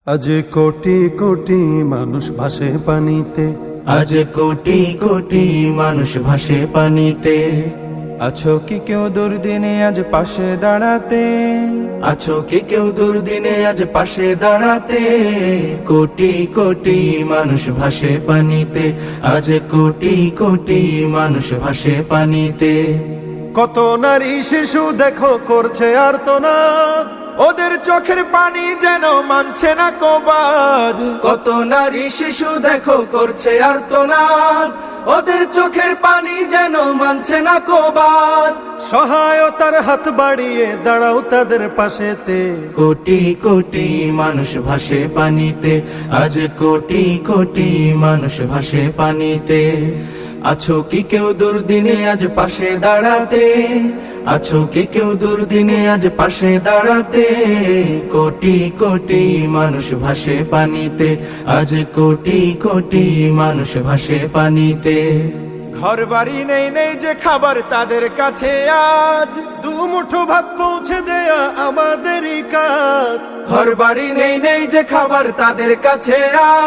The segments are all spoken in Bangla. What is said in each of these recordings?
আজ কোটি কোটি মানুষ ভাসে পানিতে, আজ কোটি কোটি মানুষ ভাসে পানিতে। আছো কি কেউ দুর্দিনে আজ পাশে দাঁড়াতে? আছো কি কেউ দুর্দিনে আজ পাশে দাঁড়াতে? কোটি কোটি মানুষ ভাসে পানিতে, আজ কোটি কোটি মানুষ ভাসে পানিতে। কত নারী শিশু দেখো করছে আর্তনাদ, ওদের চোখের পানি যেন মানছে না কবাদ। কত নারী শিশু দেখো করছে আর্তনাদ, ওদের চোখের পানি যেন মানছে না কবাদ। সহায়তার হাত বাড়িয়ে দাঁড়াও তাদের পাশেতে। কোটি কোটি মানুষ ভাসে পানিতে, আজ কোটি কোটি মানুষ ভাসে পানিতে। আছো কি কেউ দুর্দিনে আজ পাশে দাঁড়াতে? আছো কি কেউ দুর্দিনে আজ পাশে দাঁড়াতে? কোটি কোটি মানুষ ভাসে পানিতে, আজ কোটি কোটি মানুষ ভাসে পানিতে। ঘর বাড়ি নেই নেই যে খাবার তাদের কাছে আজ, দুমুঠো ভাত পৌঁছে দেয়া আমাদেরই কাজ। ঘর বাড়ি নেই নেই যে খাবার তাদের কাছে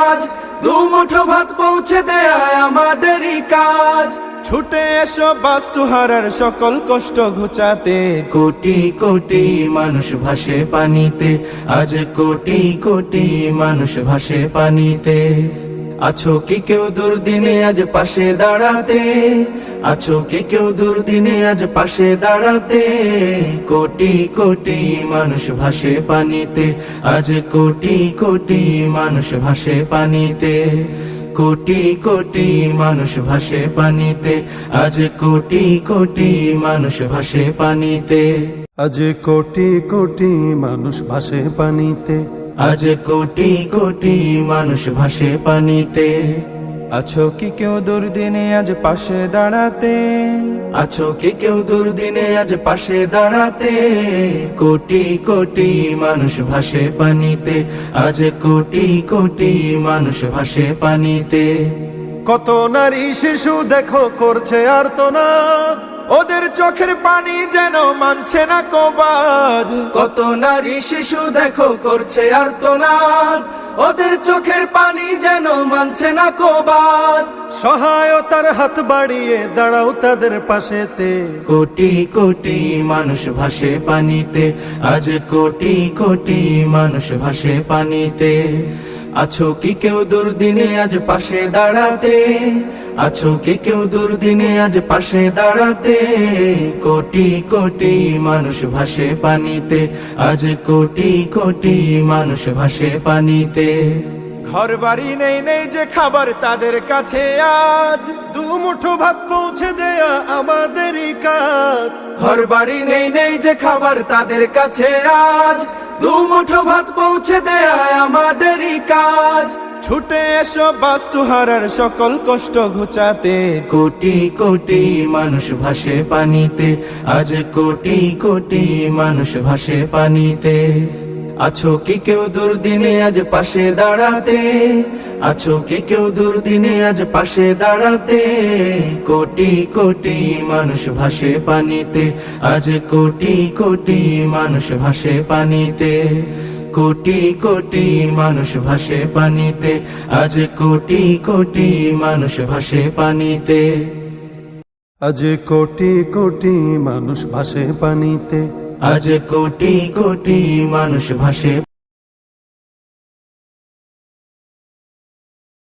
আজ, দুমুঠো ভাত পৌঁছে দেয়া আমাদেরই কাজ। ছুটে এসো বাস্তুহারার সকল কষ্ট ঘুচাতে। কোটি কোটি মানুষ ভাসে পানিতে, আজ কোটি কোটি মানুষ ভাসে পানিতে। আছো কি কেউ দুর্দিনে আজ পাশে দাঁড়াতে? আছো কি কেউ দুর্দিনে আজ পাশে দাঁড়াতে? কোটি কোটি মানুষ ভাসে পানিতে, আজ কোটি কোটি মানুষ ভাসে পানিতে। কোটি কোটি মানুষ ভাসে পানিতে, আজ কোটি কোটি মানুষ ভাসে পানিতে। আজ কোটি কোটি মানুষ ভাসে পানিতে, আজ কোটি কোটি মানুষ ভাসে পানিতে। আছো কি কেউ দুর্দিনে আজ পাশে দাঁড়াতে? আছো কি কেউ দুর্দিনে আজ পাশে দাঁড়াতে? কোটি কোটি মানুষ ভাসে পানিতে, আজ কোটি কোটি মানুষ ভাসে পানিতে। কত নারী শিশু দেখো করছে আর্তনাদ, ওদের চোখের পানি যেন মানছে না কবাদ। কত নারী শিশু দেখো করছে আর্তনাদ, ওদের চোখের পানি যেন মানছে না কবাদ। সহায়তার হাত বাড়িয়ে দাঁড়াও তাদের পাশেতে। কোটি কোটি মানুষ ভাসে পানিতে, আজ কোটি কোটি মানুষ ভাসে পানিতে। আছো কি কেউ দুর্দিনে আজ পাশে দাঁড়াতে? আছো কি কেউ দুর্দিনে আজ পাশে দাঁড়াতে? কোটি কোটি মানুষ ভাসে পানিতে, আজ কোটি কোটি মানুষ ভাসে পানিতে। ঘর বাড়ি নেই নেই যে খাবার তাদের কাছে আজ, দুমুঠো ভাত পৌঁছে দেয়া আমাদেরই কাজ। ঘর বাড়ি নেই নেই যে খাবার তাদের কাছে আজ, দুমুঠো ভাত পৌঁছে দেয়া আমাদেরই কাজ। ছুটে এসো বাস্তুহারার সকল কষ্ট ঘুচাতে। কোটি কোটি মানুষ ভাসে পানিতে, আজ কোটি কোটি মানুষ ভাসে পানিতে। আছো কি কেউ দুর্দিনে আজ পাশে দাঁড়াতে? আছো কি কেউ দুর্দিনে আজ পাশে দাঁড়াতে? কোটি কোটি মানুষ ভাসে পানিতে, আজ কোটি কোটি মানুষ ভাসে পানিতে। কোটি কোটি মানুষ ভাসে পানিতে, আজ কোটি কোটি মানুষ ভাসে পানিতে। আজ কোটি কোটি মানুষ ভাসে পানিতে, আজ কোটি কোটি মানুষ ভাসে